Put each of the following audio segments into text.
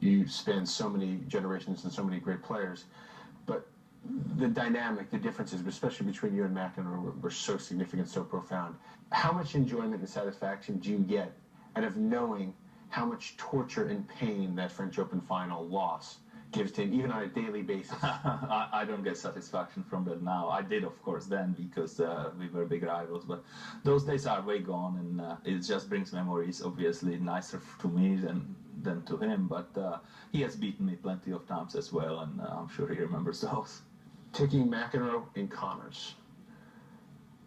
you span so many generations and so many great players, but the dynamic, the differences, especially between you and McEnroe, were so significant, so profound. How much enjoyment and satisfaction do you get out of knowing how much torture and pain that French Open final loss gives to him, even on a daily basis? I don't get satisfaction from that now. I did, of course, then, because we were big rivals, but those days are way gone, and it just brings memories, obviously nicer to me than to him, but he has beaten me plenty of times as well, and I'm sure he remembers those. Taking McEnroe and Connors,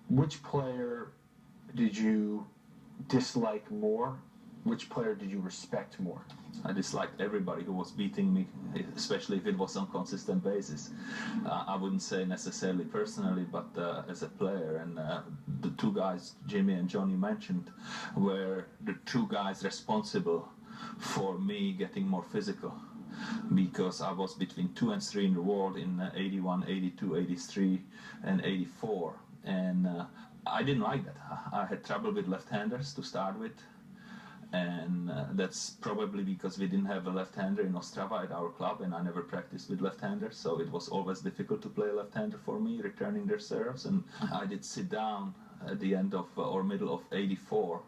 which player did you dislike more? Which player did you respect more? I disliked everybody who was beating me, especially if it was on a consistent basis. I wouldn't say necessarily personally, but as a player. And the two guys, Jimmy and Johnny mentioned, were the two guys responsible for me getting more physical, because I was between 2 and 3 in the world in 81, 82, 83, and 84. And I didn't like that. I had trouble with left-handers to start with. And that's probably because we didn't have a left-hander in Ostrava at our club, and I never practiced with left-handers, so it was always difficult to play a left-hander for me, returning their serves. And I did sit down at the end of or middle of 84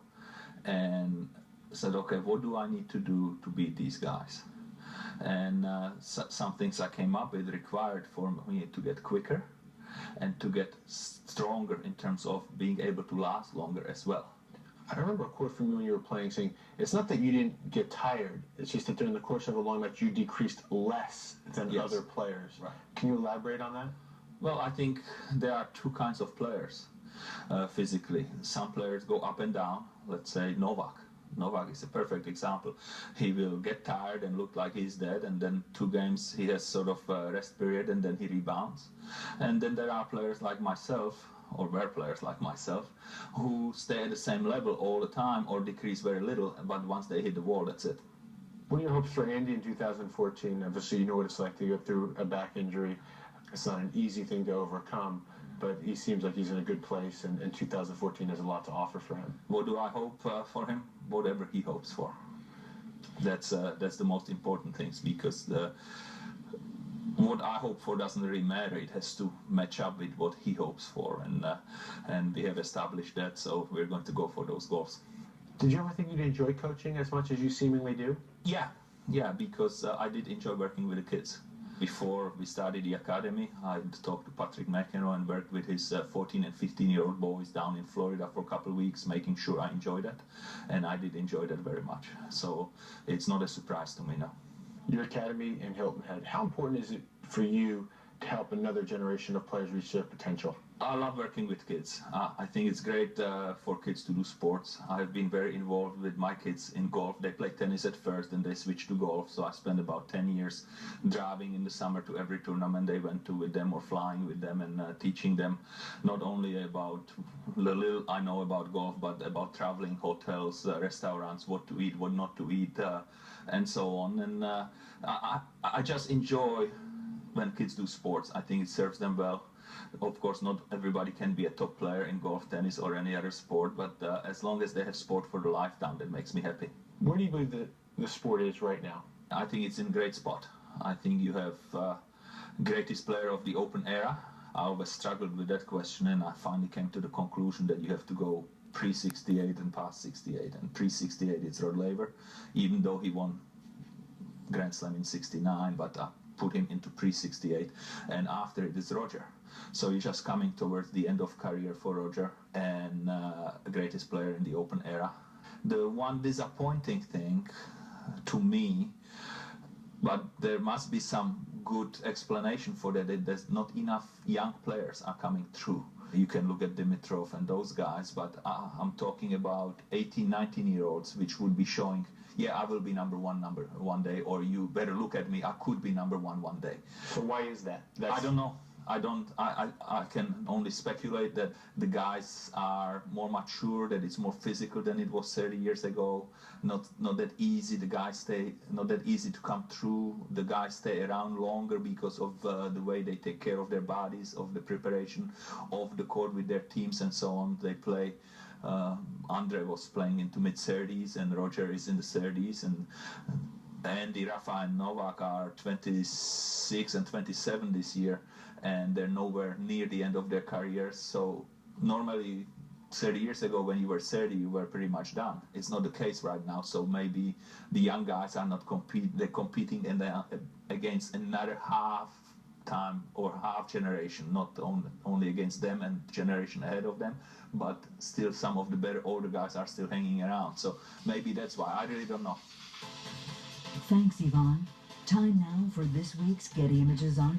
and said, okay, what do I need to do to beat these guys? And some things I came up with required for me to get quicker and to get stronger in terms of being able to last longer as well. I remember a quote from you when you were playing saying, it's not that you didn't get tired, it's just that during the course of a long match you decreased less than other players. Right. Can you elaborate on that? Well, I think there are two kinds of players physically. Some players go up and down. Let's say Novak. Novak is a perfect example. He will get tired and look like he's dead, and then 2 games he has sort of a rest period, and then he rebounds. And then there are players like myself, or were players like myself, who stay at the same level all the time or decrease very little, but once they hit the wall, that's it. What are your hopes for Andy in 2014? Obviously, you know what it's like to go through a back injury. It's not an easy thing to overcome, but he seems like he's in a good place, and 2014 has a lot to offer for him. What do I hope for him? Whatever he hopes for. That's the most important things, because what I hope for doesn't really matter. It has to match up with what he hopes for, and we have established that, so we're going to go for those goals. Did you ever think you'd enjoy coaching as much as you seemingly do? Yeah, because I did enjoy working with the kids. Before we started the academy, I talked to Patrick McEnroe and worked with his 14 and 15-year-old boys down in Florida for a couple of weeks, making sure I enjoyed that, and I did enjoy that very much. So it's not a surprise to me now. Your academy in Hilton Head, how important is it for you to help another generation of players reach their potential? I love working with kids. I think it's great for kids to do sports. I've been very involved with my kids in golf. They play tennis at first and they switched to golf, so I spent about 10 years driving in the summer to every tournament they went to with them, or flying with them, and teaching them not only about the little I know about golf, but about traveling, hotels, restaurants, what to eat, what not to eat, and so on. And I just enjoy when kids do sports. I think it serves them well. Of course, not everybody can be a top player in golf, tennis, or any other sport, but as long as they have sport for their lifetime, that makes me happy. Where do you believe that the sport is right now? I think it's in a great spot. I think you have greatest player of the Open era. I always struggled with that question, and I finally came to the conclusion that you have to go pre-68 and past 68. And pre-68 it's Rod Laver, even though he won Grand Slam in 69, but put him into pre-68, and after it is Roger. So you're just coming towards the end of career for Roger, and greatest player in the Open era. The one disappointing thing to me, but there must be some good explanation for that there's not enough young players are coming through. You can look at Dimitrov and those guys, but I'm talking about 18, 19-year-olds, which would be showing, yeah, I will be number one day, or you better look at me, I could be number one day. So why is that? I don't know. I can only speculate that the guys are more mature, that it's more physical than it was 30 years ago. Not that easy. The guys not that easy to come through. The guys stay around longer because of the way they take care of their bodies, of the preparation of the court with their teams and so on. They play. Andre was playing into mid-30s, and Roger is in the 30s, Andy, Rafa, and Novak are 26 and 27 this year, and they're nowhere near the end of their careers. So normally 30 years ago when you were 30 you were pretty much done. It's not the case right now, so maybe the young guys are not they're competing against another half time or half generation, not only against them and generation ahead of them, but still some of the better older guys are still hanging around. So maybe that's why. I really don't know. Thanks, Yvonne. Time now for this week's Getty Images on